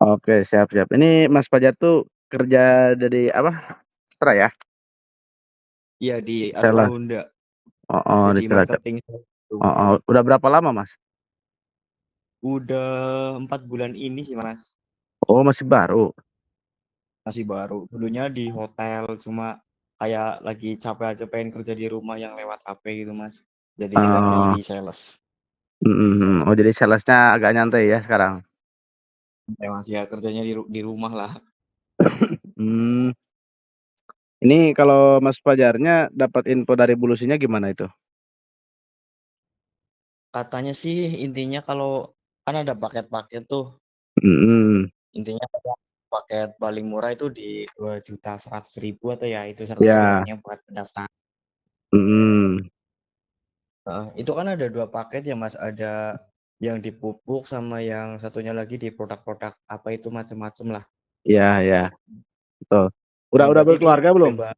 Oke, siap siap. Ini Mas Fajar tuh kerja dari apa? Astra ya? Iya di Astra Sales. Honda, Oh, di jadi Cilacap. marketing sales gitu. Oh. Udah berapa lama, Mas? Udah 4 bulan ini sih Mas, Oh, masih baru. masih baru. Dulunya di hotel, cuma kayak lagi capek aja pengen kerja di rumah yang lewat HP gitu Mas. Jadi relate-nya Oh, di sales. Oh, jadi salesnya agak nyantai ya sekarang. Ya Mas ya kerjanya di rumah lah. Hmm, ini kalau Mas Fajarnya dapat info dari Bulusinya gimana itu? Katanya sih intinya kalau kan ada paket-paket tuh, Hmm, intinya paket paling murah itu di 2.100.000 atau ya itu 100 ya. ribunya buat pendaftar. Hmm, Itu kan ada 2 paket ya, Mas, ada yang di pupuk sama yang satunya lagi di produk-produk apa itu macam-macam lah. ya, betul. Udah Berarti itu berkeluarga belum? bebas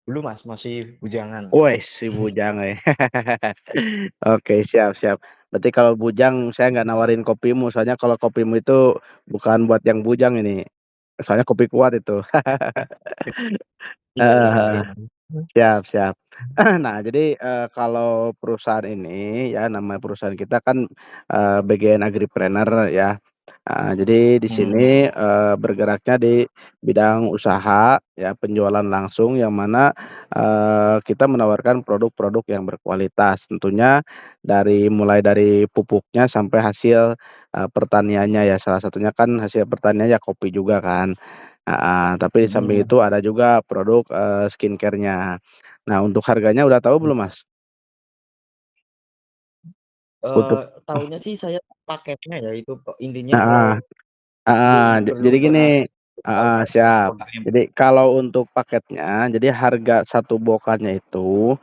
belum, Mas, masih bujangan. Wes, si bujang ya. Oke, siap siap. Berarti kalau bujang saya nggak nawarin kopimu, soalnya kalau kopimu itu bukan buat yang bujang ini. Soalnya kopi kuat itu. Iya iya, Heeh. oke. Siap siap. Nah, jadi, kalau perusahaan ini ya, nama perusahaan kita kan, BGN Agripreneur ya. Jadi di Mhm. sini, bergeraknya di bidang usaha ya, penjualan langsung yang mana, kita menawarkan produk-produk yang berkualitas. Tentunya mulai dari pupuknya sampai hasil, pertaniannya ya, salah satunya kan hasil pertaniannya ya kopi juga kan. Tapi di samping Mhm. itu ada juga produk, skincare-nya. Nah, untuk harganya udah tahu belum, Mas? Untuk Taunya sih saya paketnya ya itu, intinya kalau heeh. belum Heeh, belum jadi gini, pernah tahu heeh, siap. produknya. Jadi kalau untuk paketnya, jadi harga satu bokannya itu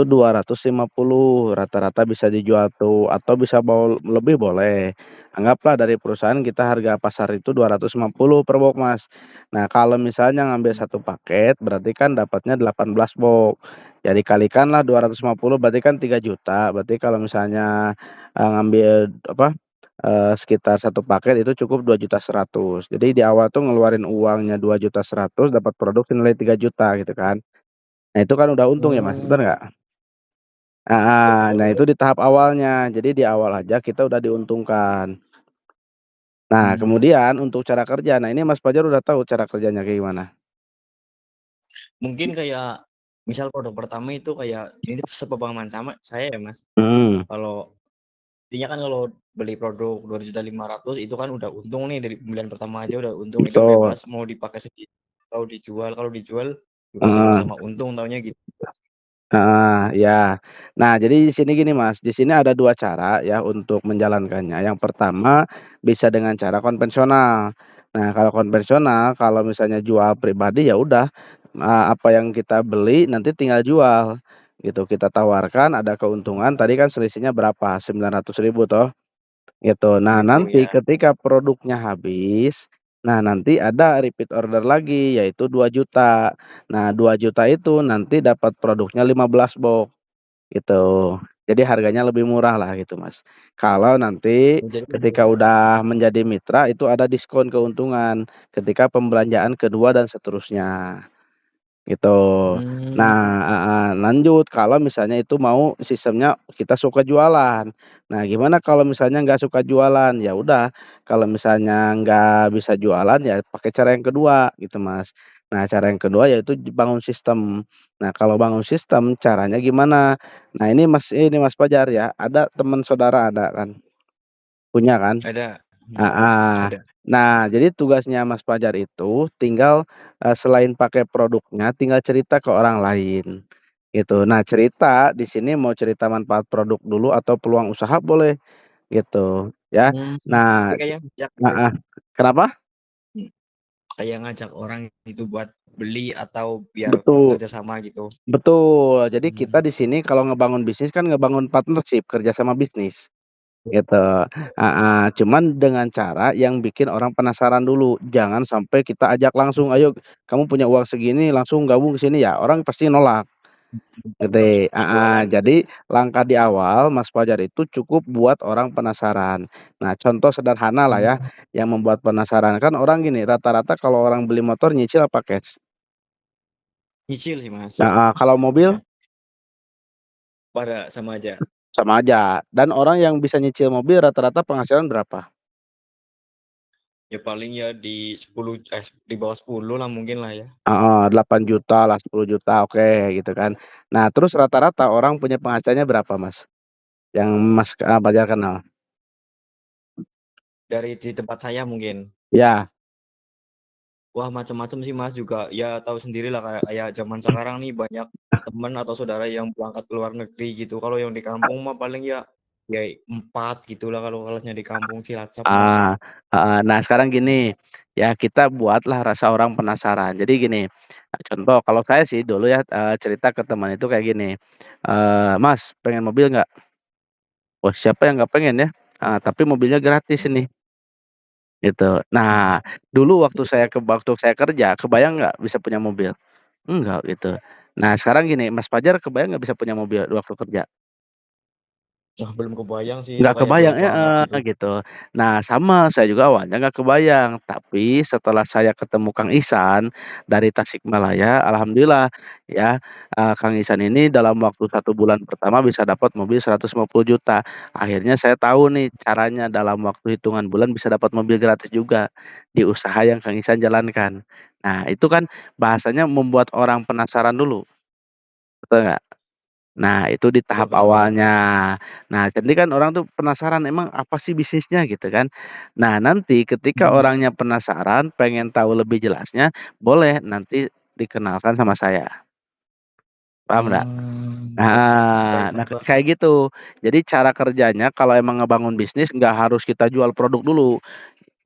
250 rata-rata bisa dijual tuh atau bisa lebih boleh. Anggaplah dari perusahaan kita harga pasar itu 250 per box, Mas. Nah, kalau misalnya ngambil satu paket berarti kan dapatnya 18 box. Jadi kalikanlah 250 berarti kan 3 juta. Berarti kalau misalnya, ngambil apa sekitar satu paket itu cukup 2.100.000. Jadi di awal tuh ngeluarin uangnya 2.100.000 dapat produk senilai 3 juta gitu kan. Nah itu kan udah untung ya Mas, Mmm, bener nggak? Nah betul. itu di tahap awalnya, jadi di awal aja kita udah diuntungkan. Nah Mmm, kemudian untuk cara kerja, nah ini Mas Fajar udah tahu cara kerjanya kayak gimana? mungkin kayak misal produk pertama itu kayak ini sepemahaman sama saya ya, Mas, Hmm, kalau intinya kan kalau beli produk 2.500.000 itu kan udah untung nih dari pembelian pertama aja udah untung, itu betul. bebas mau dipakai sendiri atau dijual, kalau dijual juga Heeh. sama-sama untung taunya gitu. Ya. Nah, jadi di sini gini Mas, di sini ada 2 cara ya untuk menjalankannya. Yang pertama bisa dengan cara konvensional. Nah, kalau konvensional, kalau misalnya jual pribadi ya udah, apa yang kita beli nanti tinggal jual, gitu. Kita tawarkan ada keuntungan, tadi kan selisihnya berapa, 900.000 toh, gitu. Nah, Betul nanti ya. ketika produknya habis, nah nanti ada repeat order lagi yaitu 2 juta. Nah 2 juta itu nanti dapat produknya 15 box gitu. Jadi harganya lebih murah lah gitu, Mas. Kalau nanti Oh, jadi lebih ketika murah. udah menjadi mitra itu ada diskon keuntungan ketika pembelanjaan kedua dan seterusnya. Gitu. Mmm, Nah, lanjut kalau misalnya itu mau sistemnya kita suka jualan. Nah, gimana kalau misalnya nggak suka jualan? Ya udah, kalau misalnya nggak bisa jualan ya pakai cara yang kedua gitu, Mas. Nah, cara yang kedua yaitu bangun sistem. Nah, kalau bangun sistem caranya gimana? Nah, ini Mas Fajar ya, ada teman saudara ada kan? Punya kan? ada, Heeh. ada. Nah, jadi tugasnya Mas Fajar itu tinggal, selain pakai produknya, tinggal cerita ke orang lain, gitu. Nah, cerita di sini mau cerita manfaat produk dulu atau peluang usaha boleh, gitu, ya. Mmm, Nah Berarti kayak ngajak gitu ya? heeh. Kenapa? Mmm, Kayak ngajak orang itu buat beli atau biar Betul kerjasama gitu? betul. Jadi kita Mmm, di sini kalau ngebangun bisnis kan ngebangun partnership, kerja sama bisnis. Gitu, heeh, cuman dengan cara yang bikin orang penasaran dulu, jangan sampai kita ajak langsung, "Ayo kamu punya uang segini langsung gabung ke sini," ya orang pasti nolak, Gede, Jualan gitu jadi ya? langkah di awal Mas Fajar itu cukup buat orang penasaran. Nah, contoh sederhana lah ya, Mmm, yang membuat penasaran, kan orang gini, rata-rata kalau orang beli motor nyicil apa cash? nyicil sih, Mas. Kalau mobil Pada sama aja. sama aja, dan orang yang bisa nyicil mobil rata-rata penghasilan berapa? Ya paling ya di 10 di bawah 10 lah mungkin lah ya. Heeh, 8 juta lah, 10 juta, oke, gitu kan. Nah, terus rata-rata orang punya penghasilannya berapa, Mas? Yang Mas, Fajar kenal? Dari di tempat saya mungkin. Ya, Wah, macam-macam sih, Mas, juga ya tahu sendirilah kayak zaman sekarang nih banyak teman atau saudara yang berangkat ke luar negeri gitu. Kalau yang di kampung mah paling ya 4 gitulah kalau kelasnya di kampung Cilacap mah. ah, heeh. Nah, sekarang gini, ya kita buatlah rasa orang penasaran. Jadi gini, contoh kalau saya sih dulu ya, cerita ke teman itu kayak gini, "Mas, pengen mobil nggak?" "Wah, siapa yang nggak pengen ya? Tapi mobilnya gratis ini." Gitu. Nah, dulu waktu saya kerja, kebayang nggak bisa punya mobil? Enggak, gitu. Nah, sekarang gini, Mas Fajar kebayang nggak bisa punya mobil waktu kerja? Wah, belum kebayang sih itu Nggak kayak kebayang, jauh banget gitu. gitu. Nah, sama, saya juga awalnya nggak kebayang, tapi setelah saya ketemu Kang Ihsan dari Tasikmalaya, alhamdulillah ya, Kang Ihsan ini dalam waktu 1 bulan pertama bisa dapat mobil 150 juta. Akhirnya saya tahu nih caranya dalam waktu hitungan bulan bisa dapat mobil gratis juga, di usaha yang Kang Ihsan jalankan. Nah, itu kan bahasanya membuat orang penasaran dulu, betul nggak? Nah, itu di Betul tahap betul betul. awalnya. Nah, jadi kan orang tuh penasaran, emang apa sih bisnisnya gitu kan. Nah, nanti ketika Mhm. orangnya penasaran, pengen tahu lebih jelasnya, boleh nanti dikenalkan sama saya, paham nggak? Baik, Nah Mas, Wak. kayak gitu. Jadi cara kerjanya kalau emang ngebangun bisnis nggak harus kita jual produk dulu,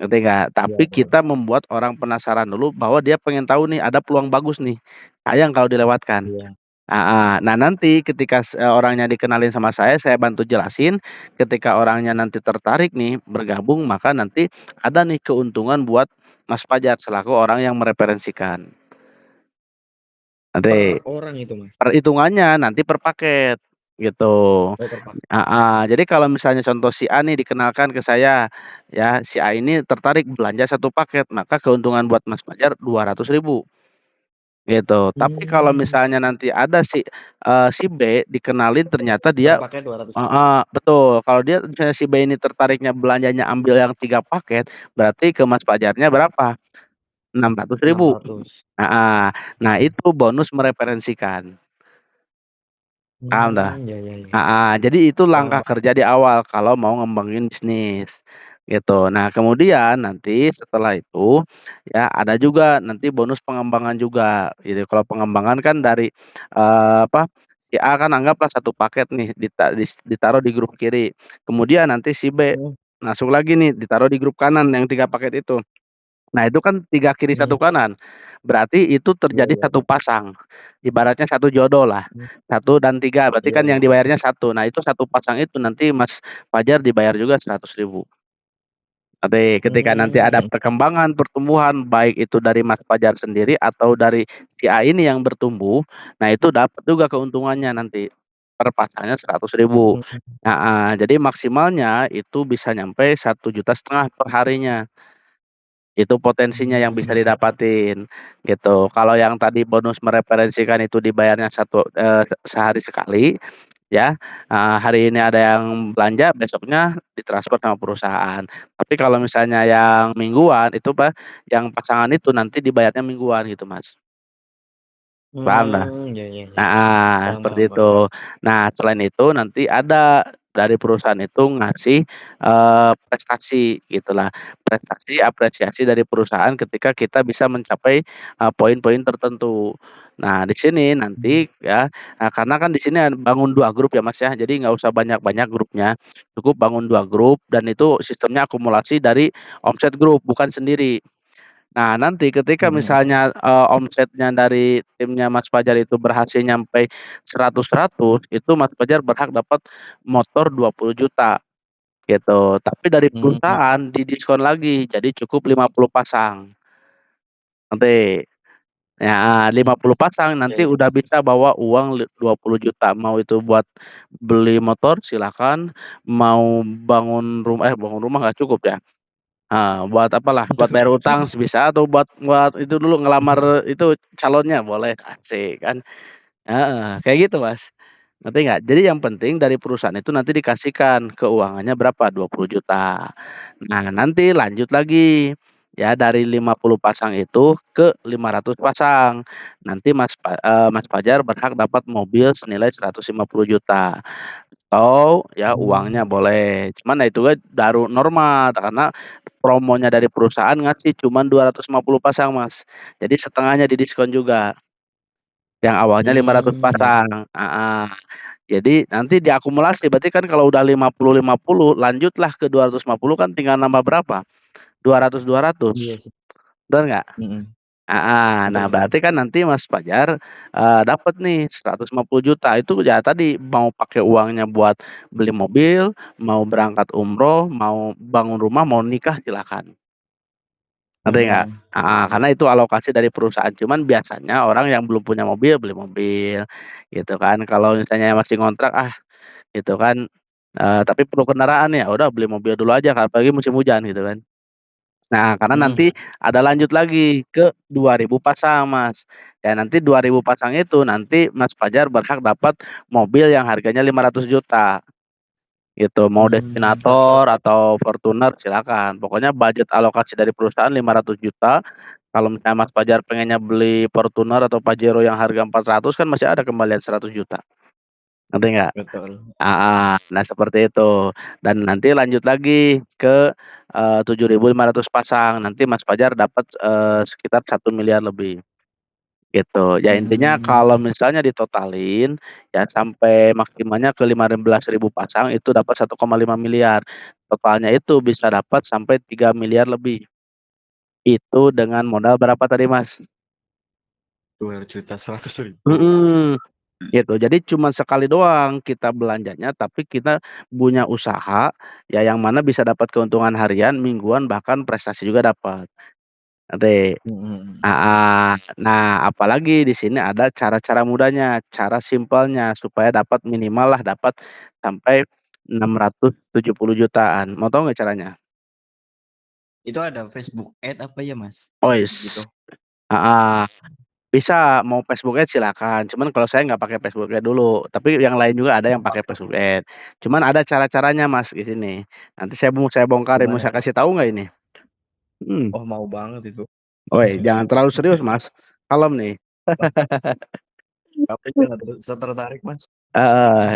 ngerti nggak? Iya Tapi iya. kita membuat orang penasaran dulu bahwa dia pengen tahu nih ada peluang bagus nih, sayang kalau dilewatkan. Iya. Nah nanti ketika orangnya dikenalin sama saya bantu jelasin, ketika orangnya nanti tertarik nih bergabung, maka nanti ada nih keuntungan buat Mas Fajar selaku orang yang mereferensikan. Per Nanti orang itu, Mas? perhitungannya nanti per paket, gitu. Oh, per paket. Jadi kalau misalnya contoh si A nih dikenalkan ke saya, ya si A ini tertarik belanja 1 paket, maka keuntungan buat Mas Fajar 200.000. Gitu. Tapi kalau Mmm, misalnya nanti ada si B dikenalin ternyata per dia paket 200.000. heeh, betul. Kalau dia misalnya si B ini tertariknya belanjanya ambil yang 3 paket, berarti ke Mas Fajarnya berapa? 600.000. 600. Heeh. Nah, itu bonus mereferensikan. Paham dah? Ya ya ya. Jadi itu langkah Paham. kerja di awal kalau mau ngembangin bisnis, gitu. Nah, kemudian nanti setelah itu, ya ada juga nanti bonus pengembangan juga, gitu. Kalau pengembangan kan dari, apa, si A kan anggaplah 1 paket nih ditaruh di grup kiri, kemudian nanti si B Mhm masuk lagi nih ditaruh di grup kanan yang 3 paket itu. Nah, itu kan 3 kiri mhm. 1 kanan, berarti itu Iya terjadi iya. 1 pasang, ibaratnya 1 jodoh lah, Mmm, 1 dan 3 berarti iya kan iya. yang dibayarnya 1. Nah, itu 1 pasang itu nanti Mas Fajar dibayar juga 100.000. Nanti ketika nanti ada Mhm. perkembangan, pertumbuhan, baik itu dari Mas Fajar sendiri atau dari si A ini yang bertumbuh, nah itu dapat juga keuntungannya nanti, per pasangnya 100.000. Mhm Jadi maksimalnya itu bisa nyampe 1,5 juta per harinya. Itu potensinya yang bisa mhm. didapatin, gitu. Kalau yang tadi bonus mereferensikan itu dibayarnya sehari sekali, ya, hari ini ada yang belanja, besoknya ditransfer sama perusahaan. Tapi kalau misalnya yang mingguan itu, yang pasangan itu nanti dibayarnya mingguan gitu, Mas. Paham dah? Ya ya ya. Paham Seperti paham paham. itu. Nah, selain itu nanti ada dari perusahaan itu ngasih, prestasi gitulah, prestasi apresiasi dari perusahaan ketika kita bisa mencapai, poin-poin tertentu. Nah, di sini Mmm, nanti ya, karena kan di sini bangun 2 grup ya, Mas, ya, jadi nggak usah banyak-banyak grupnya, cukup bangun 2 grup dan itu sistemnya akumulasi dari omset grup, bukan sendiri. Nah, nanti ketika mhm misalnya, omsetnya dari timnya Mas Fajar itu berhasil nyampe 100-100, itu Mas Fajar berhak dapat motor 20 juta gitu. Tapi dari mhm. perusahaan didiskon lagi, jadi cukup 50 pasang, nanti. Ya, 50 pasang Ya nanti ya. udah bisa bawa uang 20 juta. Mau itu buat beli motor silakan, mau bangun rumah nggak cukup ya. Buat apalah, buat Betul. bayar utang bisa atau buat itu dulu ngelamar itu calonnya boleh, asik kan. Heeh, kayak gitu, Mas. Ngerti nggak? Jadi yang penting dari perusahaan itu nanti dikasihkan keuangannya berapa, 20 juta. Nah, nanti lanjut lagi, ya dari 50 pasang itu ke 500 pasang. Nanti Mas Fajar berhak dapat mobil senilai 150 juta atau ya uangnya Hmm. boleh. Cuman ya itu kan baru normal karena promonya dari perusahaan ngasih cuman 250 pasang, Mas. Jadi setengahnya didiskon juga. Yang awalnya 500 Ya. pasang, heeh. Jadi nanti diakumulasi, berarti kan kalau udah 50 lanjutlah ke 250 kan tinggal nambah berapa, 200, Iya sih. bener nggak? Mhm. Heeh, Betul nah betul. berarti kan nanti Mas Fajar, dapat nih 150 juta itu ya tadi mau pakai uangnya buat beli mobil, mau berangkat umroh, mau bangun rumah, mau nikah silakan. Ngerti nggak? Mhm. Heeh, karena itu alokasi dari perusahaan, cuman biasanya orang yang belum punya mobil, beli mobil, gitu kan. Kalau misalnya masih ngontrak, gitu kan, tapi perlu kendaraan ya udah beli mobil dulu aja, Kak, apalagi musim hujan gitu kan. Nah, karena Mhm. nanti ada lanjut lagi ke 2.000 pasang, Mas. Ya nanti 2.000 pasang itu nanti Mas Fajar berhak dapat mobil yang harganya 500 juta. Gitu, mau Terus Definator terus? atau Fortuner silakan. Pokoknya budget alokasi dari perusahaan 500 juta. Kalau misalnya Mas Fajar pengennya beli Fortuner atau Pajero yang harga 400 kan masih ada kembalian 100 juta. Ngerti nggak? Betul. Nah seperti itu. Dan nanti lanjut lagi ke 7.500 pasang. Nanti Mas Fajar dapat sekitar 1 miliar lebih. Gitu. Ya intinya Mhm. kalau misalnya ditotalin, ya sampai maksimalnya ke 15.000 pasang itu dapat 1,5 miliar. Totalnya itu bisa dapat sampai 3 miliar lebih. Itu dengan modal berapa tadi, Mas? 2.100.000. Mhm, gitu. Jadi cuman sekali doang kita belanjanya, tapi kita punya usaha, ya yang mana bisa dapat keuntungan harian, mingguan, bahkan prestasi juga dapat. Ngerti? Mhm. Heeh. Nah, apalagi di sini ada cara-cara mudahnya, cara simpelnya supaya dapat minimal lah dapat sampai 670 jutaan. Mau tahu nggak caranya? Itu ada Facebook Ads apa ya, Mas? Wis, Gitu? heeh, bisa mau Facebook Ads silakan, cuman kalau saya nggak pakai Facebook Ads dulu, tapi yang lain juga ada yang pakai Facebook Ads. Cuman ada cara-caranya, Mas, di sini. Nanti saya bongkarin, mau Gimana, saya Mas? kasih tahu nggak ini? Mhm. Oh, mau banget itu. Woi, jangan terlalu serius, Mas, kalem nih. Wah, tapi jangan tertarik, Mas.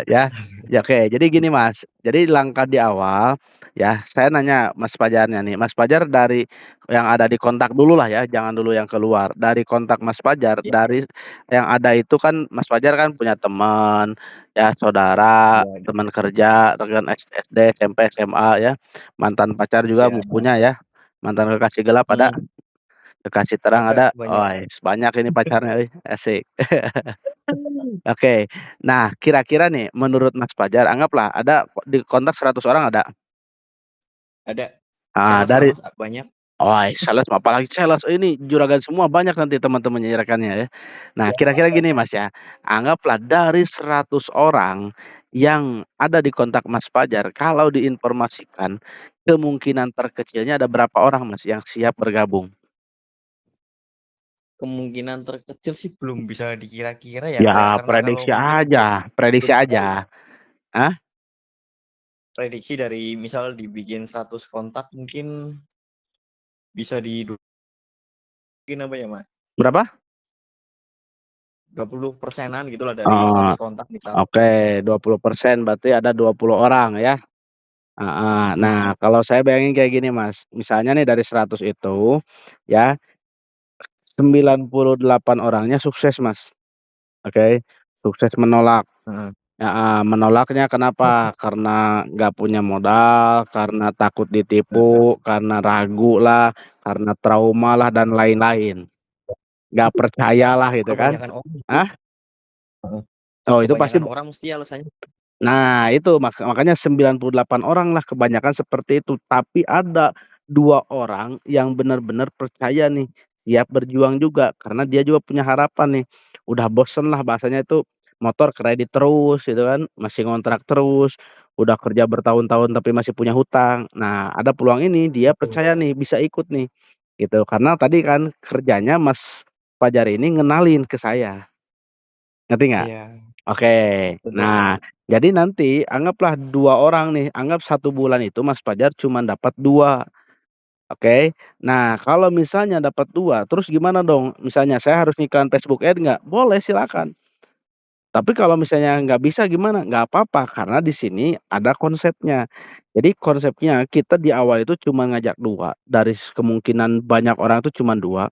Ya. Ya, oke. Jadi gini, Mas, jadi langkah di awal, ya saya nanya Mas Fajarnya nih, Mas Fajar dari yang ada di kontak dulu lah ya, jangan dulu yang keluar. Dari kontak Mas Fajar, Iya dari yang ada itu kan Mas Fajar kan punya teman, ya saudara, iya ada. teman kerja, rekan SD, SMP, SMA ya, mantan pacar juga Iya ada. punya ya, mantan kekasih gelap ada, Mhm. kekasih terang Ada ada, banyak. banyak ini pacarnya euy, asik. Oke. Nah, kira-kira nih menurut Mas Fajar anggaplah ada di kontak 100 orang ada. Ada Ah, sales lah, dari Mas, banyak. sales apalagi sales, ini juragan semua banyak nanti teman-temannya rekannya ya. Nah, Iya, kira-kira gini banyak. Mas ya, anggaplah dari 100 orang yang ada di kontak Mas Fajar, kalau diinformasikan kemungkinan terkecilnya ada berapa orang Mas yang siap bergabung? Kemungkinan terkecil sih belum bisa dikira-kira ya, Ya, karena kalau mungkin prediksi belum tahu aja. ya. Ah, Prediksi dari misal dibikin 100 kontak mungkin bisa mungkin apa ya, Mas, berapa? 20%-an gitulah dari Oh, 100 kontak misal. oke, 20% berarti ada 20 orang ya. Heeh. Mhm. Nah, kalau saya bayangin kayak gini, Mas, misalnya nih dari 100 itu, ya 98 orangnya sukses, Mas, oke, sukses menolak. Heeh. Heeh, menolaknya kenapa? Karena nggak punya modal, karena takut Heeh. ditipu, karena ragu lah, karena trauma lah, dan lain-lain. Nggak percaya lah gitu kan. Kebanyakan orang sih. Ah, Heeh. oh itu pasti. Kebanyakan orang mesti alasannya. Nah itu makanya 98 orang lah kebanyakan seperti itu, tapi ada 2 orang yang benar-benar percaya nih, siap berjuang juga, karena dia juga punya harapan nih, udah bosen lah bahasanya itu, motor kredit terus gitu kan, masih ngontrak terus, udah kerja bertahun-tahun tapi masih punya hutang. Nah, ada peluang ini dia betul. percaya nih bisa ikut nih, gitu. Karena tadi kan kerjanya Mas Fajar ini ngenalin ke saya, ngerti nggak? Iya, Oke. betul Nah, betul. jadi nanti anggaplah 2 orang nih, anggap 1 bulan itu Mas Fajar cuman dapat 2, oke. Nah, kalau misalnya dapat 2, terus gimana dong? Misalnya saya harus ngiklan Facebook Ads nggak? Boleh silakan. Tapi kalau misalnya nggak bisa gimana? Nggak apa-apa, karena di sini ada konsepnya. Jadi konsepnya kita di awal itu cuma ngajak 2, dari kemungkinan banyak orang itu cuma 2.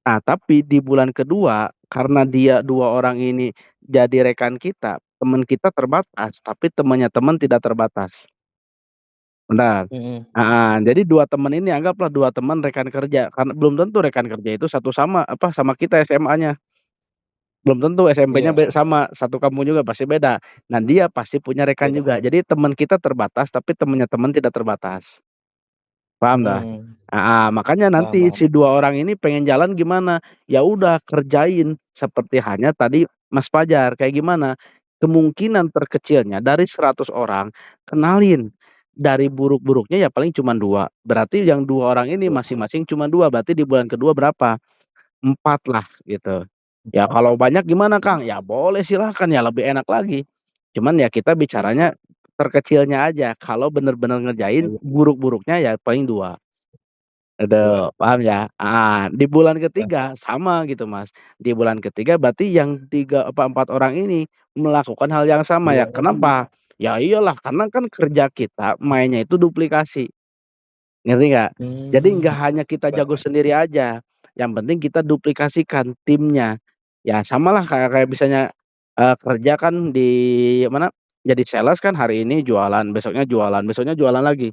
Nah, tapi di bulan kedua, karena dia 2 orang ini jadi rekan kita, teman kita terbatas, tapi temannya teman tidak terbatas. Benar. Mhm. Heeh, jadi 2 teman ini anggaplah 2 teman rekan kerja, karena belum tentu rekan kerja itu satu sama kita SMA-nya, belum tentu SMP-nya Iya. sama, satu kampung juga pasti beda. Nah, dia pasti punya rekan Beda juga. beda. Jadi teman kita terbatas, tapi temannya teman tidak terbatas. Paham dah? Mhm. Heeh, makanya Paham nanti paham. si 2 orang ini pengen jalan gimana, ya udah kerjain seperti halnya tadi Mas Fajar, kayak gimana, kemungkinan terkecilnya dari 100 orang, kenalin, dari buruk-buruknya ya paling cuman 2, berarti yang 2 orang ini Betul. masing-masing cuma 2, berarti di bulan kedua berapa? 4 lah gitu. Ya 4. kalau banyak gimana Kang? Ya boleh silahkan, ya lebih enak lagi. Cuman ya kita bicaranya terkecilnya aja, kalau bener-bener ngerjain Iya, buruk-buruknya ya paling 2. 2. Itu, paham ya? Heeh, di bulan Paham paham. ketiga sama gitu, Mas. Di bulan ketiga berarti yang 3 apa 4 orang ini melakukan hal yang sama ya, 2 lagi. kenapa? Ya iyalah karena kan kerja kita mainnya itu duplikasi. Ngerti nggak? Jadi Mmm. nggak hanya kita Paham jago paham. sendiri aja, yang penting kita duplikasikan timnya. Ya samalah kayak kayak misalnya, kerja kan di mana, jadi sales kan hari ini jualan, besoknya jualan lagi,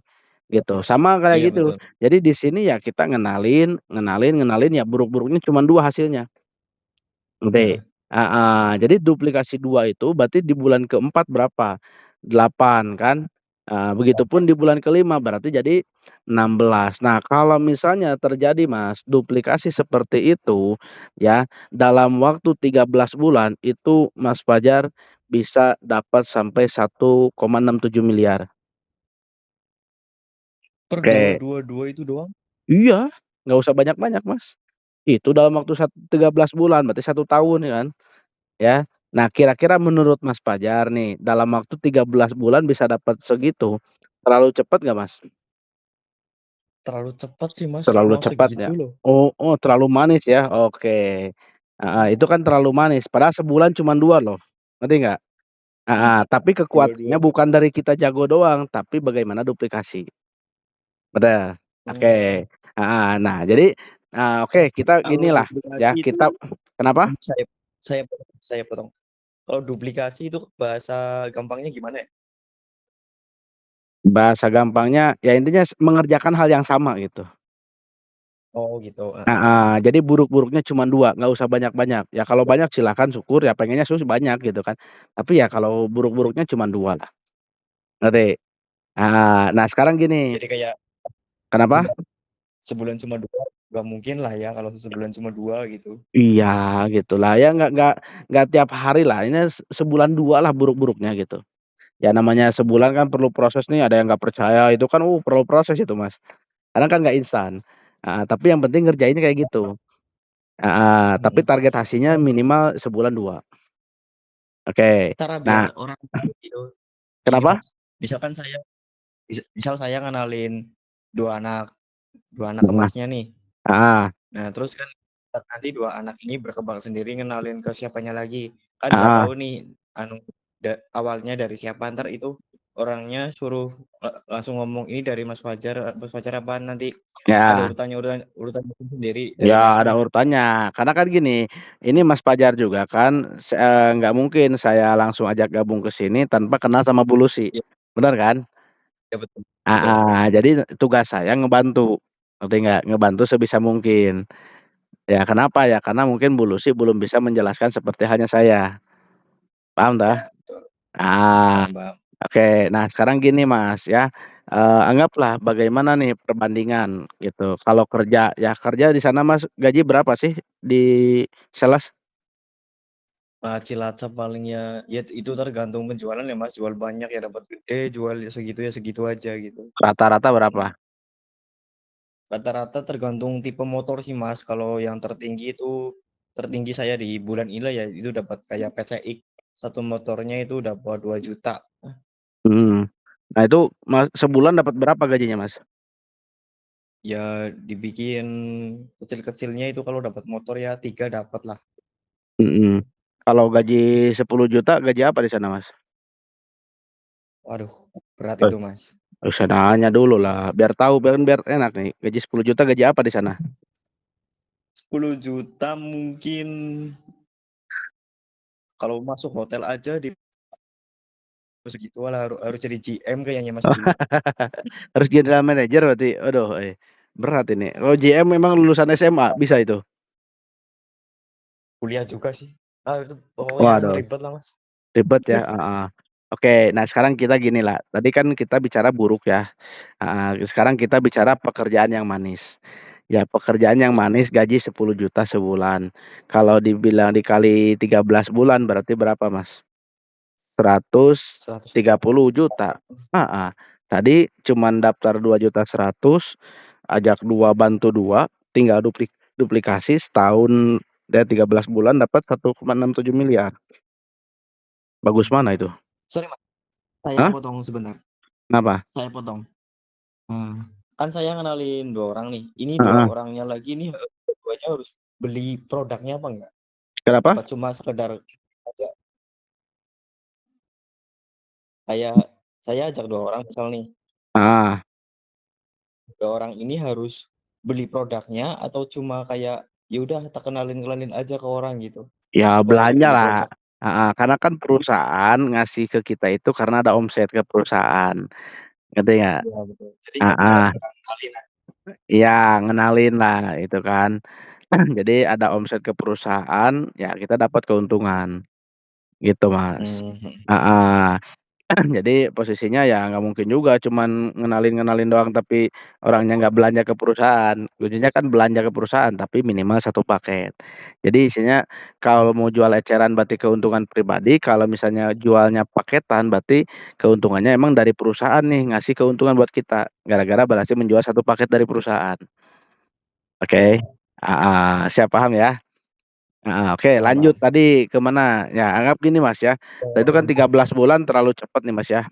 gitu. Sama Iya kayak gitu. betul. Jadi di sini ya kita ngenalin ya buruk-buruknya cuma 2 hasilnya. Ngerti? Heeh. Heeh, jadi duplikasi 2 itu berarti di bulan keempat berapa? 8 kan? Begitupun di bulan kelima berarti jadi 16. Nah, kalau misalnya terjadi Mas, duplikasi seperti itu ya, dalam waktu 13 bulan itu Mas Fajar bisa dapat sampai 1,67 miliar. Per Oke. dua itu doang? Iya, nggak usah banyak-banyak Mas. Itu dalam waktu 13 bulan, berarti 1 tahun ya kan? Ya. Nah, kira-kira menurut Mas Fajar nih, dalam waktu 13 bulan bisa dapat segitu, terlalu cepat nggak, Mas? Terlalu cepat sih, Mas, Terlalu mau cepat ya? segitu loh. Oh, terlalu manis ya? Oke. Heeh, itu kan terlalu manis, padahal sebulan cuma 2 loh, ngerti nggak? Heeh, tapi kekuatannya 2 bukan dari kita jago doang, tapi bagaimana duplikasi. Betul, oke. mmm, Heeh, nah jadi, oke kita kalau ginilah ya, duplikasi itu kita kenapa? saya potong. Kalau duplikasi itu bahasa gampangnya gimana ya? Bahasa gampangnya, ya intinya mengerjakan hal yang sama gitu. Oh gitu, heeh. Heeh, jadi buruk-buruknya cuma 2, nggak usah banyak-banyak. Ya kalau banyak silakan syukur, ya pengennya banyak gitu kan. Tapi ya kalau buruk-buruknya cuma 2 lah, ngerti? Heeh, nah sekarang gini, Jadi kayak kenapa? sebulan sebulan cuma 2 nggak mungkin lah ya kalau sebulan cuma 2 gitu. Iya gitulah, ya nggak tiap hari lah, ini sebulan 2 lah buruk-buruknya gitu. Ya namanya sebulan kan perlu proses nih, ada yang nggak percaya itu kan, perlu proses itu Mas, karena kan nggak instan. Heeh, tapi yang penting ngerjainnya kayak gitu. Heeh, tapi Mhm. target hasilnya minimal sebulan 2. Oke. Cara biar Nah, orang tahu gitu, gini kenapa? Mas, misalkan saya misal saya ngenalin 2 anak 2 anak ke Nah, Masnya nih. heeh, Nah, terus kan nanti 2 anak ini berkembang sendiri ngenalin ke siapanya lagi. Kan nggak heeh, tahu nih anu awalnya dari siapa, entar itu orangnya suruh langsung ngomong, "Ini dari Mas Fajar apa nanti ada ya urutannya sendiri dari ya ada Masnya?" urutannya. Karena kan gini, ini Mas Fajar juga kan, nggak mungkin saya langsung ajak gabung ke sini tanpa kenal sama Bu Lucy, Iya bener kan? iya betul betul. Heeh, jadi tugas saya ngebantu, ngerti nggak? Ngebantu sebisa mungkin. Ya kenapa? Ya karena mungkin Bu Lucy belum bisa menjelaskan seperti halnya saya, paham Iya toh? betul. Ah, Paham paham. Oke, nah sekarang gini Mas ya, anggaplah bagaimana nih perbandingan gitu, kalau kerja ya kerja di sana Mas gaji berapa sih di sales? Nah, Cilacap paling ya itu tergantung penjualan ya Mas, jual banyak ya dapat gede, jual ya segitu aja gitu. Rata-rata berapa? Rata-rata tergantung tipe motor sih Mas, kalau yang tertinggi saya di bulan ini ya itu dapat kayak PCX, satu motornya itu dapat 2 juta. Mhm. Nah itu Mas sebulan dapat berapa gajinya Mas? Ya dibikin kecil-kecilnya itu kalau dapat motor ya 3 dapat lah. Mhm. Kalau gaji 10 juta gaji apa di sana Mas? Waduh, berat Eh, itu Mas. usah nanya dulu lah, biar tahu biar enak nih, gaji 10 juta gaji apa di sana? 10 juta mungkin kalau masuk hotel aja di segitu lah harus harus jadi GM kayaknya Mas itu. Harus general manager berarti, aduh, berat ini. Kalau GM memang lulusan SMA bisa itu? Kuliah juga sih. Ah itu pokoknya Waduh. ribet lah Mas. Ribet ya, heeh. Oke, nah sekarang kita gini lah, tadi kan kita bicara buruk ya, heeh, sekarang kita bicara pekerjaan yang manis. Ya pekerjaan yang Ya, manis gaji 10 juta sebulan, kalau dibilang dikali 13 bulan berarti berapa Mas? Seratus 100. tiga puluh juta. Heeh, tadi cuman daftar 2.100.000, ajak 2 bantu 2, tinggal duplikasi setahun dan 13 bulan dapat 1,67 miliar. Bagus mana itu? Sorry Mas, saya Hah? potong sebentar. Kenapa? Saya potong. Kan saya kenalin 2 orang nih. Ini 2 Heeh. orangnya lagi nih, dua-duanya harus beli produknya apa enggak? Kenapa? Apa cuma sekedar aja? Kayak saya ajak 2 orang misal nih, Ah, 2 orang ini harus beli produknya atau cuma kayak, ya udah tak kenalin-kenalin aja ke orang gitu? ya Apa harus belanja beli lah. produk? Heeh, karena kan perusahaan ngasih ke kita itu karena ada omset ke perusahaan, ngerti nggak? Iya betul. Jadi Heeh, kayak kenalin aja. iya ngenalin lah itu kan. Jadi ada omset ke perusahaan, ya kita dapat keuntungan, gitu Mas. Mhm. Heeh. Jadi posisinya ya nggak mungkin juga cuman ngenalin-ngenalin doang tapi orangnya nggak belanja ke perusahaan. Kuncinya kan belanja ke perusahaan tapi minimal satu paket. Jadi isinya kalau mau jual eceran berarti keuntungan pribadi, kalau misalnya jualnya paketan berarti keuntungannya emang dari perusahaan nih ngasih keuntungan buat kita, gara-gara berhasil menjual satu paket dari perusahaan. Oke? Iya, Heeh, siap paham ya? Heeh, oke paham lanjut paham. tadi ke mana? Ya anggap gini Mas ya, tadi itu kan 13 bulan terlalu cepat nih Mas ya.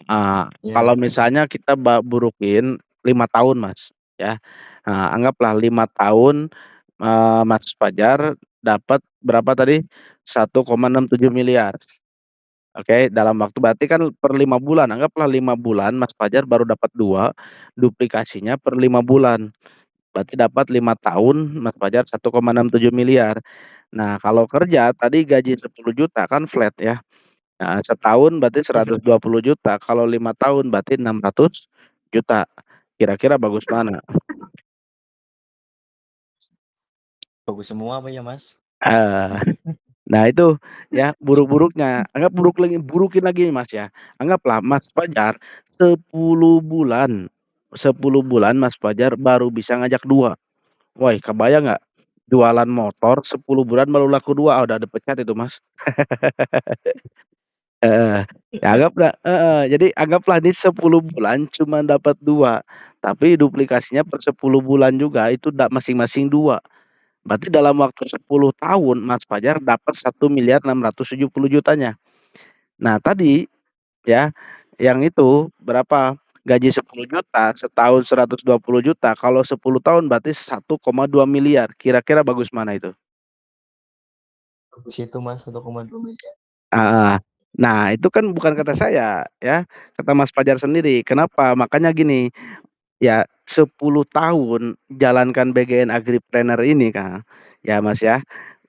Kalau Iya, misalnya kita burukin 5 tahun Mas, ya. Anggaplah 5 tahun, Mas Fajar dapat berapa tadi? 1,67 miliar. Oke, dalam waktu berarti kan per 5 bulan, anggaplah 5 bulan Mas Fajar baru dapat 2, duplikasinya per 5 bulan. Berarti dapat 5 tahun Mas Fajar 1,67 miliar. Nah, kalau kerja tadi gaji 10 juta kan flat ya. Nah, setahun berarti 120 juta, kalau 5 tahun berarti 600 juta. Kira-kira bagus mana? bagus semua apa ya Mas? Eee, nah itu ya buruk-buruknya, anggap burukin lagi nih Mas ya, anggaplah Mas Fajar 10 bulan, 10 bulan Mas Fajar baru bisa ngajak 2. Woi kebayang nggak? Jualan motor 10 bulan baru laku 2, udah dipecat itu Mas. Heeh, ya anggaplah jadi anggaplah nih 10 bulan cuma dapat 2, tapi duplikasinya per 10 bulan juga itu masing-masing 2. Berarti dalam waktu 10 tahun Mas Fajar dapat 1.670.000.000-nya. Nah tadi ya, yang itu berapa, gaji 10 juta, setahun 120 juta, kalau 10 tahun berarti 1,2 miliar. Kira-kira bagus mana itu? Bagus itu Mas, 1,2 miliar. Heeh. Nah itu kan bukan kata saya ya, kata Mas Fajar sendiri. Kenapa? Makanya gini, ya 10 tahun jalankan BGN Agripreneur ini Kang, ya Mas ya,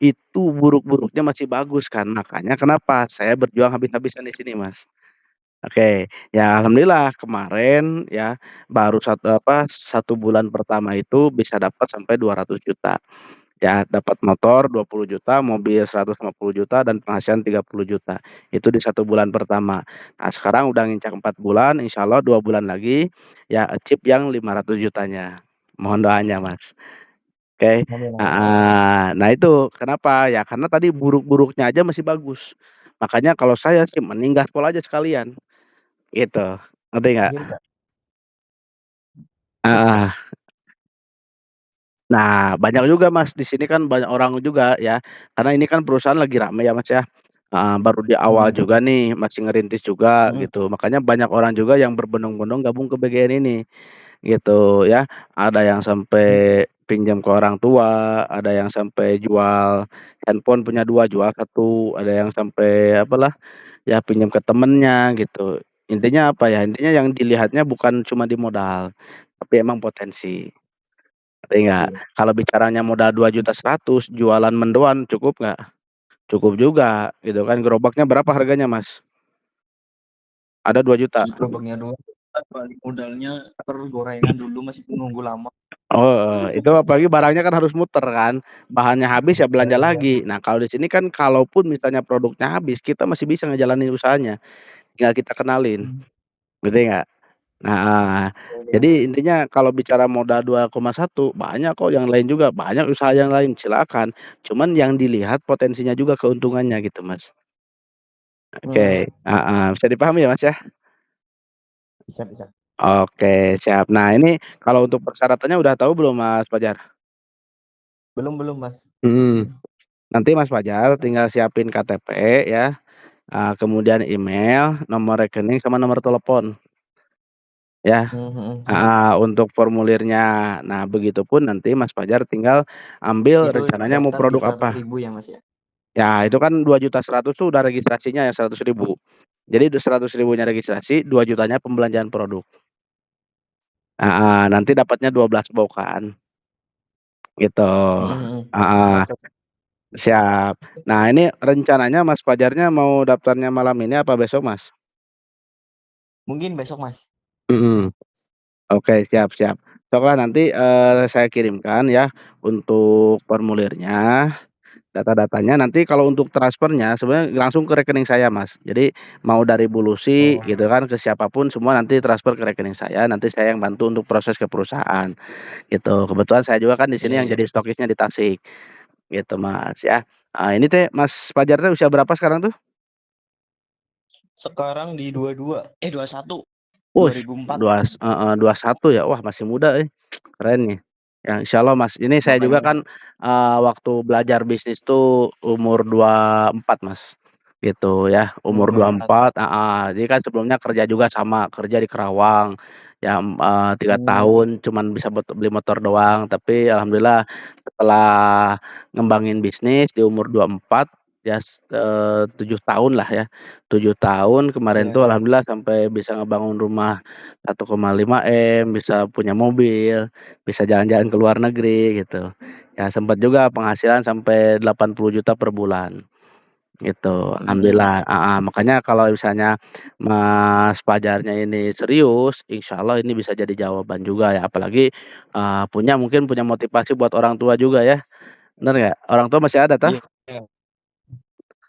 itu buruk-buruknya masih bagus kan, makanya kenapa saya berjuang habis-habisan di sini Mas. Oke, ya alhamdulillah kemarin ya baru 1 bulan pertama itu bisa dapat sampai 200 juta. Ya dapat motor 20 juta, mobil 150 juta, dan penghasilan 30 juta. Itu di 1 bulan pertama. Nah sekarang udah ngincar 4 bulan, insya Allah 2 bulan lagi ya achieve yang 500 jutanya. Mohon doanya Mas. Oke. Amin, amin, amin, amin. Nah itu kenapa? Ya karena tadi buruk-buruknya aja masih bagus. Makanya kalau saya sih mending gaspol aja sekalian. Gitu. Ngerti nggak? Mungkin Kak. Heeh. Nah, banyak juga Mas, di sini kan banyak orang juga ya, karena ini kan perusahaan lagi rame ya Mas ya, baru di awal Hmm, juga nih, masih ngerintis juga hmm, gitu, makanya banyak orang juga yang berbondong-bondong gabung ke BGN ini, gitu ya. Ada yang hmm. sampai pinjam ke orang tua, ada yang sampai jual handphone punya 2 jual satu, ada yang sampai apalah, ya pinjam ke temennya gitu. Intinya apa ya, intinya yang dilihatnya bukan cuma di modal, tapi emang potensi. Ngerti nggak? Iya. Kalau bicaranya modal 2.100.000 jualan mendoan cukup nggak? Cukup juga gitu kan, gerobaknya berapa harganya Mas? Ada 2 juta. Gerobaknya doang, balik modalnya per gorengan dulu masih nunggu lama. Oh, itu apalagi barangnya kan harus muter kan, bahannya habis ya belanja Iya. lagi. Nah, kalau di sini kan kalaupun misalnya produknya habis, kita masih bisa ngejalanin usahanya, tinggal kita kenalin, Hmm. ngerti nggak? Nah, Iya. jadi intinya kalau bicara modal 2,1 banyak kok yang lain juga, banyak usaha yang lain, silakan. Cuman yang dilihat potensinya juga keuntungannya gitu, Mas. Oke, Hmm, heeh, bisa dipahami ya, Mas, ya? bisa, bisa. Oke, siap. Nah, ini kalau untuk persyaratannya udah tahu belum, Mas Fajar? Belum, belum Mas. Mhm, nanti Mas Fajar tinggal siapin KTP ya, kemudian email, nomor rekening, sama nomor telepon ya, Hmm, hmm, siap. untuk formulirnya. Nah, begitupun nanti Mas Fajar tinggal ambil Itu rencananya mau daftar di produk seratus apa. ribu ya Mas ya? Ya, itu kan 2.100.000 tuh udah registrasinya ya 100.000. Jadi 100.000-nya registrasi, 2 jutanya pembelanjaan produk. Nanti dapatnya 12 bokan, gitu. Hmm, hmm. Heeh, Cocok. siap. Nah, ini rencananya Mas Fajarnya mau daftarnya malam ini apa besok, Mas? Mungkin besok Mas. Mhm, oke, siap, siap. Soklah nanti, saya kirimkan ya untuk formulirnya, data-datanya. Nanti kalau untuk transfernya sebenarnya langsung ke rekening saya, Mas. Jadi mau dari Bulusi Oh, gitu kan ke siapapun semua nanti transfer ke rekening saya, nanti saya yang bantu untuk proses ke perusahaan, gitu. Kebetulan saya juga kan di sini iya, yang iya. jadi stokisnya di Tasik. Gitu Mas ya. Ini teh Mas Fajar teh usia berapa sekarang tuh? Sekarang di 22, 21, Wih, 2004. 21 ya. Wah, masih muda, keren nih. Ya insyaallah Mas, ini saya juga Makanya, kan, waktu belajar bisnis tuh umur 24 Mas, gitu ya, umur umur 24. 24 jadi kan sebelumnya kerja juga sama, kerja di Kerawang, ya, 3 Hmm, tahun cuman bisa beli motor doang, tapi alhamdulillah setelah ngembangin bisnis di umur 24 ya 7 tahun lah ya, 7 tahun kemarin iya. tuh alhamdulillah sampai bisa ngebangun rumah 1,5 M, bisa punya mobil, bisa jalan-jalan ke luar negeri gitu. Ya sempat juga penghasilan sampai 80 juta per bulan, gitu. Hmm, Alhamdulillah, makanya kalau misalnya Mas Fajarnya ini serius, insya Allah ini bisa jadi jawaban juga ya, apalagi, mungkin punya motivasi buat orang tua juga ya, bener nggak? Orang tua masih ada tah? iya, iya.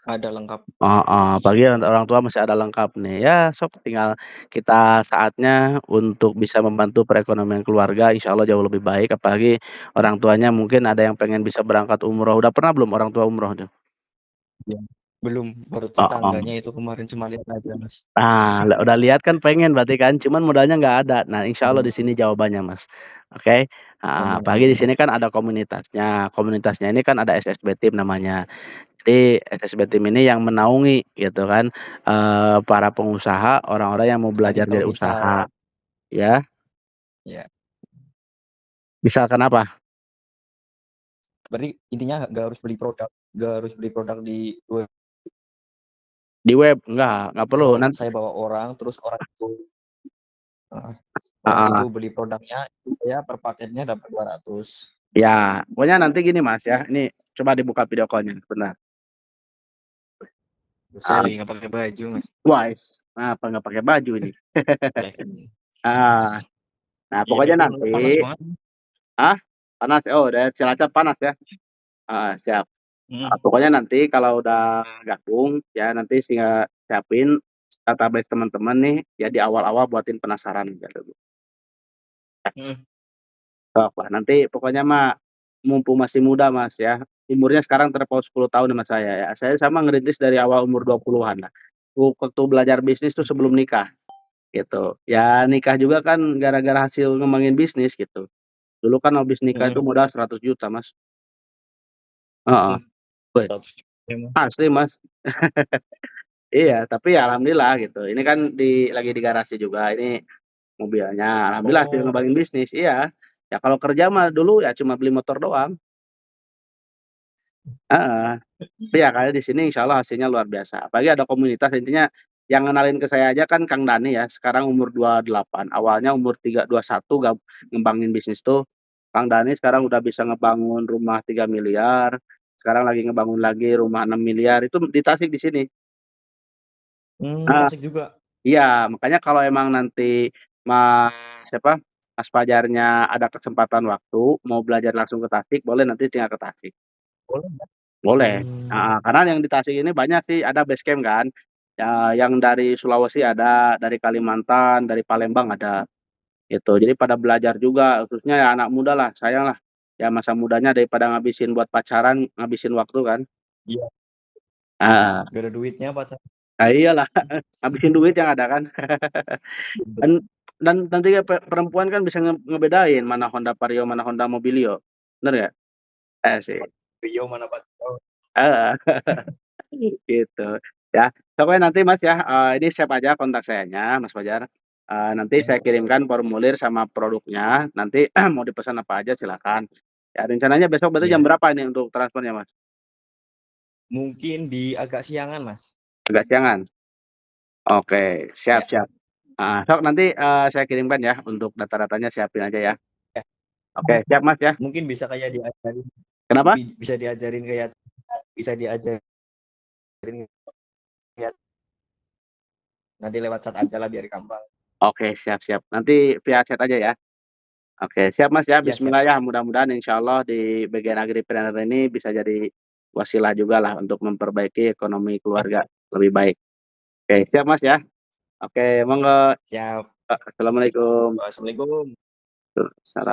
Ada lengkap. Heeh, apalagi orang tua masih ada lengkap nih, ya sok tinggal kita saatnya untuk bisa membantu perekonomian keluarga, insya Allah jauh lebih baik, apalagi orang tuanya mungkin ada yang pengen bisa berangkat umroh, udah pernah belum orang tua umroh tuh? Iya. Belum, baru Heeh. tetangganya itu kemarin cuma lihat aja Mas. Udah lihat kan pengen berarti kan, cuman modalnya nggak ada. Nah, insya Allah di Hmm, sini jawabannya Mas, oke? amin, Apalagi amin, di amin. sini kan ada komunitasnya, komunitasnya ini kan ada SSB Team namanya. Jadi SSB Team ini yang menaungi gitu kan, para pengusaha, orang-orang yang mau Berarti belajar kalau dari misal, usaha, ya. ya, Misalkan apa? berarti intinya nggak harus beli produk, nggak harus beli produk di web. Di web? Enggak perlu. Kalau saya bawa orang, terus eh, orang itu Heeh, beli produknya, saya per paketnya dapat 200. ya, pokoknya nanti gini Mas ya, ini coba dibuka video call-nya, bentar. Saya Ah, lagi nggak pakai baju Mas. kenapa nggak pakai baju ini? Lagi. Ah, nah Ini pokoknya pun nanti panas banget. ah, panas, oh dari Cilacap panas ya? siap. Mhm, Pokoknya nanti kalau udah gabung, ya nanti siapin database teman-teman nih, ya di awal-awal buatin penasaran gitu. mhm, Sok lah, nanti pokoknya mah mumpung masih muda Mas ya, umurnya sekarang terpaut 10 tahun sama saya ya. Saya sama ngerintis dari awal umur 20-an lah. Waktu belajar bisnis tuh sebelum nikah gitu. Ya nikah juga kan gara-gara hasil ngembangin bisnis gitu. Dulu kan habis nikah itu mhm, modal 100 juta Mas. Heeh. mhm, Wih, 100 ya, Mas. asli Mas. Iya, tapi ya alhamdulillah gitu. Ini kan lagi di garasi juga ini mobilnya. Alhamdulillah hasil Oh, ngembangin bisnis. Iya. Ya kalau kerja mah dulu ya cuma beli motor doang. Heeh. Tapi ya kayak di sini insyaallah hasilnya luar biasa. Apalagi ada komunitas intinya yang ngenalin ke saya aja kan Kang Dani ya, sekarang umur 28, awalnya umur 21 ngembangin bisnis tuh. Kang Dani sekarang udah bisa ngebangun rumah 3 miliar, sekarang lagi ngebangun lagi rumah 6 miliar, itu di Tasik di sini. Heeh, Tasik juga? iya, makanya kalau emang nanti siapa, Mas Fajarnya ada kesempatan waktu mau belajar langsung ke Tasik, boleh nanti tinggal ke Tasik. Boleh ya? Boleh, Mmm, heeh, karena yang di Tasik ini banyak sih, ada base camp kan, yang dari Sulawesi ada, dari Kalimantan, dari Palembang ada, gitu. Jadi pada belajar juga, khususnya ya anak muda lah, sayang lah, ya masa mudanya daripada ngabisin buat pacaran, ngabisin waktu kan. iya, Heeh, nggak ada duitnya pacaran. nah iyalah, ngabisin duit yang ada kan. Bet Dan nanti perempuan kan bisa ngebedain mana Honda Vario, mana Honda Mobilio, bener nggak? Asik, Rio mana pacaran. heeh. Gitu, ya. Pokoknya nanti Mas ya, ini save aja kontak sayanya Mas Fajar, nanti Ya, saya kirimkan formulir sama produknya, nanti mau dipesan apa aja silakan. Ya rencananya besok berarti jam iya. berapa ini untuk transfernya Mas? Mungkin di agak siangan, Mas. Agak siangan? Oke, siap Ya, siap. Sok nanti, saya kirimkan ya untuk data-datanya siapin aja ya. ya. Oke, siap Mas ya. Mungkin bisa kayak diajarin Kenapa? bisa diajarin kayak bisa diajarin kayak nanti lewat chat aja lah biar gampang. Oke, siap siap. Nanti via chat aja ya. Oke, siap Mas ya, Iya, siap. bismillah ya, mudah-mudahan insyaallah di bagian agripreneur ini bisa jadi wasilah jugalah untuk memperbaiki ekonomi keluarga lebih baik. Oke, siap Mas ya. Oke, monggo. Siap. Assalamualaikum. Assalamualaikum.